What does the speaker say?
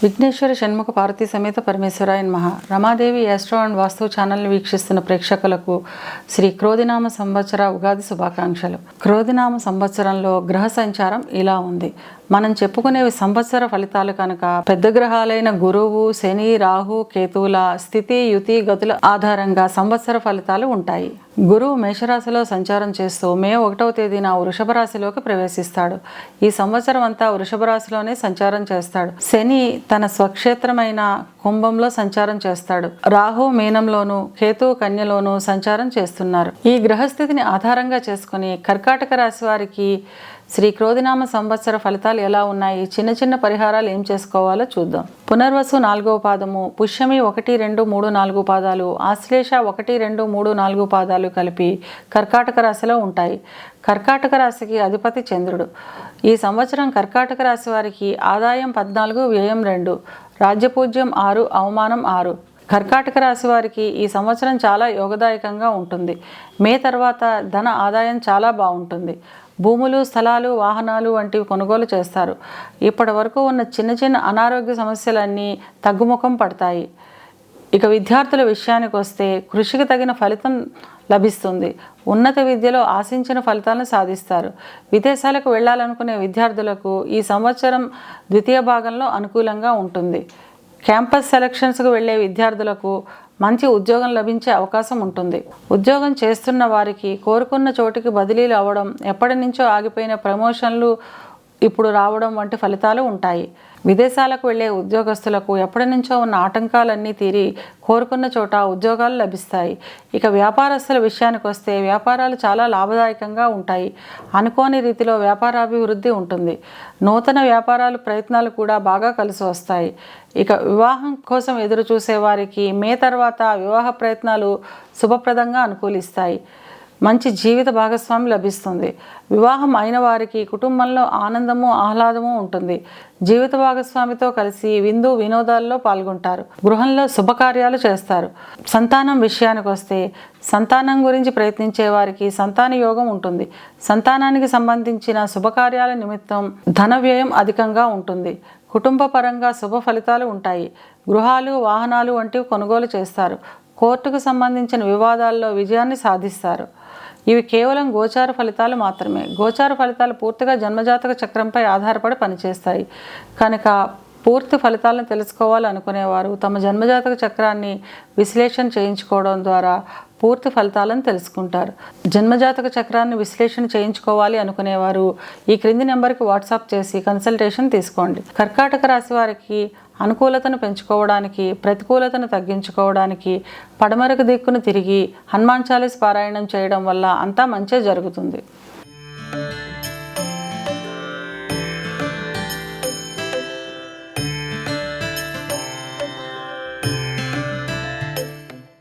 విఘ్నేశ్వర షణ్ముఖ పార్వతీ సమేత పరమేశ్వరాయ నమః. Ramadevi astro and వాస్తు ఛానల్ని వీక్షిస్తున్న ప్రేక్షకులకు శ్రీ క్రోధినామ సంవత్సర ఉగాది శుభాకాంక్షలు. క్రోధినామ సంవత్సరంలో గ్రహ సంచారం ఇలా ఉంది. మనం చెప్పుకునేవి సంవత్సర ఫలితాలు కనుక పెద్ద గ్రహాలైన గురువు, శని, రాహు, కేతువుల స్థితి, యుతి, గతుల ఆధారంగా సంవత్సర ఫలితాలు ఉంటాయి. గురువు మేషరాశిలో సంచారం చేస్తూ మే 1వ తేదీన వృషభ రాశిలోకి ప్రవేశిస్తాడు. ఈ సంవత్సరం అంతా వృషభ రాశిలోనే సంచారం చేస్తాడు. శని తన స్వక్షేత్రమైన కుంభంలో సంచారం చేస్తాడు. రాహు మీనంలోను, కేతువు కన్యలోను సంచారం చేస్తున్నారు. ఈ గ్రహస్థితిని ఆధారంగా చేసుకుని కర్కాటక రాశి వారికి శ్రీ క్రోధినామ సంవత్సర ఫలితాలు ఎలా ఉన్నాయి, చిన్న చిన్న పరిహారాలు ఏం చేసుకోవాలో చూద్దాం. పునర్వసు 4వ పాదము, పుష్యమి 1, 2, 3, 4 పాదాలు, ఆశ్లేష 1, 2, 3, 4 పాదాలు కలిపి కర్కాటక రాశిలో ఉంటాయి. కర్కాటక రాశికి అధిపతి చంద్రుడు. ఈ సంవత్సరం కర్కాటక రాశి వారికి ఆదాయం 14, వ్యయం 2, రాజ్యపూజ్యం 6, అవమానం 6. కర్కాటక రాశి వారికి ఈ సంవత్సరం చాలా యోగదాయకంగా ఉంటుంది. మే తర్వాత ధన ఆదాయం చాలా బాగుంటుంది. భూములు, స్థలాలు, వాహనాలు వంటివి కొనుగోలు చేస్తారు. ఇప్పటి వరకు ఉన్న చిన్న చిన్న అనారోగ్య సమస్యలన్నీ తగ్గుముఖం పడతాయి. ఇక విద్యార్థుల విషయానికి వస్తే కృషికి తగిన ఫలితం లభిస్తుంది. ఉన్నత విద్యలో ఆశించిన ఫలితాలను సాధిస్తారు. విదేశాలకు వెళ్ళాలనుకునే విద్యార్థులకు ఈ సంవత్సరం ద్వితీయ భాగంలో అనుకూలంగా ఉంటుంది. క్యాంపస్ సెలక్షన్స్కు వెళ్ళే విద్యార్థులకు మంచి ఉద్యోగం లభించే అవకాశం ఉంటుంది. ఉద్యోగం చేస్తున్న వారికి కోరుకున్న చోటికి బదిలీలు అవ్వడం, ఎప్పటి నుంచో ఆగిపోయిన ప్రమోషన్లు ఇప్పుడు రావడం వంటి ఫలితాలు ఉంటాయి. విదేశాలకు వెళ్ళే ఉద్యోగస్తులకు ఎప్పటి నుంచో ఉన్న ఆటంకాలన్నీ తీరి కోరుకున్న చోట ఉద్యోగాలు లభిస్తాయి. ఇక వ్యాపారస్తుల విషయానికి వస్తే వ్యాపారాలు చాలా లాభదాయకంగా ఉంటాయి. అనుకోని రీతిలో వ్యాపారాభివృద్ధి ఉంటుంది. నూతన వ్యాపారాలు ప్రయత్నాలు కూడా బాగా కలిసి వస్తాయి. ఇక వివాహం కోసం ఎదురు చూసే వారికి మే తర్వాత వివాహ ప్రయత్నాలు శుభప్రదంగా అనుకూలిస్తాయి. మంచి జీవిత భాగస్వామి లభిస్తుంది. వివాహం అయిన వారికి కుటుంబంలో ఆనందము, ఆహ్లాదము ఉంటుంది. జీవిత భాగస్వామితో కలిసి విందు వినోదాల్లో పాల్గొంటారు. గృహంలో శుభకార్యాలు చేస్తారు. సంతానం విషయానికి వస్తే సంతానం గురించి ప్రయత్నించే వారికి సంతాన యోగం ఉంటుంది. సంతానానికి సంబంధించిన శుభకార్యాల నిమిత్తం ధన వ్యయం అధికంగా ఉంటుంది. కుటుంబ పరంగా శుభ ఫలితాలు ఉంటాయి. గృహాలు, వాహనాలు వంటివి కొనుగోలు చేస్తారు. కోర్టుకు సంబంధించిన వివాదాల్లో విజయాన్ని సాధిస్తారు. ఇవి కేవలం గోచార ఫలితాలు మాత్రమే. గోచార ఫలితాలు పూర్తిగా జన్మజాతక చక్రంపై ఆధారపడి పనిచేస్తాయి కనుక పూర్తి ఫలితాలను తెలుసుకోవాలనుకునేవారు తమ జన్మజాతక చక్రాన్ని విశ్లేషణ చేయించుకోవడం ద్వారా పూర్తి ఫలితాలను తెలుసుకుంటారు. జన్మజాతక చక్రాన్ని విశ్లేషణ చేయించుకోవాలి అనుకునేవారు ఈ క్రింది నెంబర్కి వాట్సాప్ చేసి కన్సల్టేషన్ తీసుకోండి. కర్కాటక రాశి వారికి అనుకూలతను పెంచుకోవడానికి, ప్రతికూలతను తగ్గించుకోవడానికి పడమరకు దిక్కును తిరిగి హనుమాన్ చాలీస్ పారాయణం చేయడం వల్ల అంతా మంచే జరుగుతుంది.